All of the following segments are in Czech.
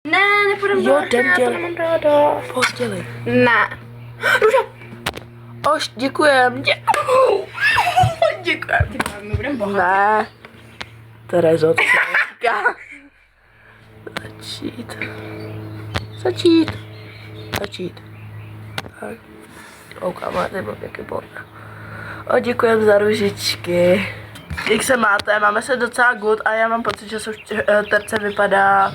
Ne, nepůjdem Jo, do jdem já to dělat. nemám ráda. Pojď dělej. Ne. Růža. Ož, děkujem. Děkujem. Ty vole, my budeme bohatí. Ne. Terezo, to se neříká. Začít. Začít. Začít. Tak. Koukáme, nebo jaký bod. O, děkujem za růžičky. Jak se máte? Máme se docela good a já mám pocit, že jsou terce vypadá.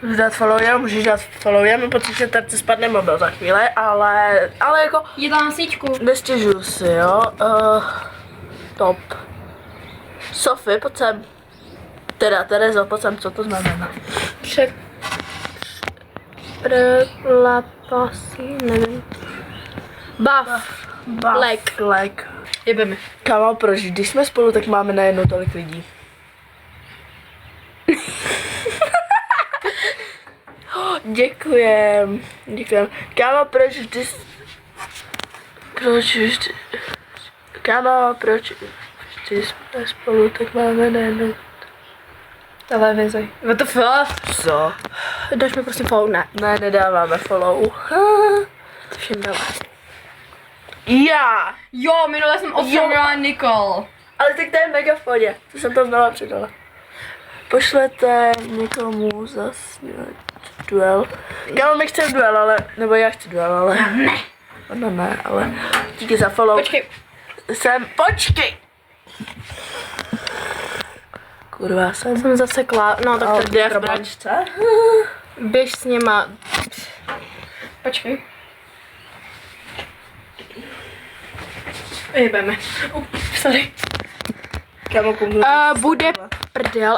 Můžu dát follow, já můžu dát follow, já mám pocit, že terce spadne mobil za chvíli, ale jako Je tam na síčku. nestěžuju si, jo. Top. Sofie, pojď sem. Teda, Terezo, pojď sem, co to znamená? Překlapasí, nevím. Buff. Like. Jebeme. Kámo, proč? Když jsme spolu, tak máme najednou tolik lidí. Děkujem. Kámo, proč vždy... Kámo, proč vždy jsme spolu, tak máme najednou... Televizi. What the fuck? Co? Dáš mi prosím follow, ne. Ne, nedáváme follow. To všem byla. Já! Jo, minule jsem oslovila Nicole. Ale tak to je mega v pohodě. To jsem tam znova přidala. Pošlete někomu zas duel. Kámo, my chceme duel, ale... Nebo já chci duel, ale... Ne. Ono ne, ale... Díky za follow. Počkej. Počkej! Kurva, Jsem zasekla, no tak to kde je v problém. brančce? Běž s něma. Počkej. Jebeme. Sorry. Kámo, kdo Bude prdel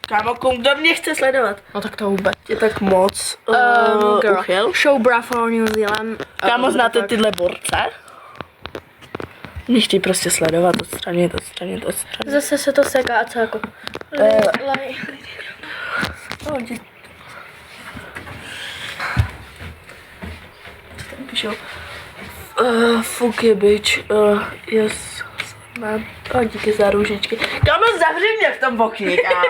Kámo, kdo mě chce sledovat? No tak to vůbec. Je tak moc Girl. uchyl. Showbra for New Zealand. Kámo, znáte tyhle borce? Mě chtějí prostě sledovat, odstranit. Zase se to seká a co jako. Píšou. Fuck je, bitch. Yes. Mám. Díky za růžičky. Kámo, zavři mě v tom okně, kámo.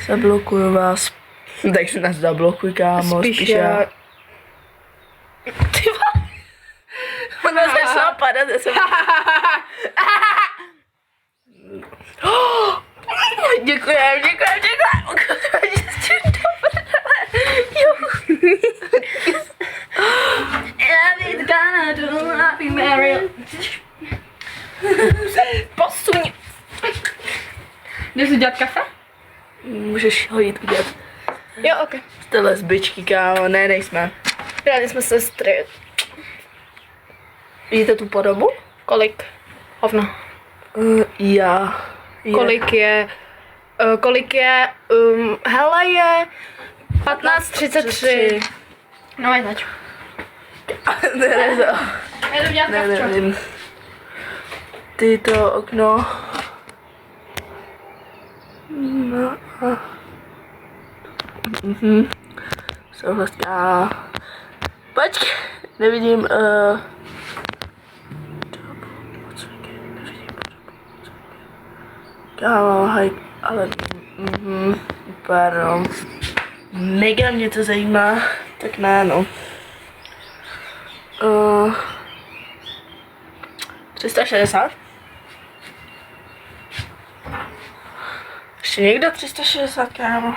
Zablokuju vás. Tak se nás zablokuj, kámo. Spíš já. Ty vole. Ona začala padat, já jsem... Děkujem. Posuň. Jdeš si dělat kafe? Můžeš ho jít udělat. Jo, ok. Jste lesbičky, kámo, ne, nejsme. Rádi jsme sestry. Vidíte tu podobu? Kolik? Hovno. Já. Kolik je, hele je 15:33. No je zač. Terezo. Já jdu dělat kavčo. Nevím. Ty to okno. No a... Souhlasná. Počkej, nevidím, kámo, hej, ale... Pardon. Mega mě to zajímá, tak ne, no. 360? Ještě někdo 360, kámo?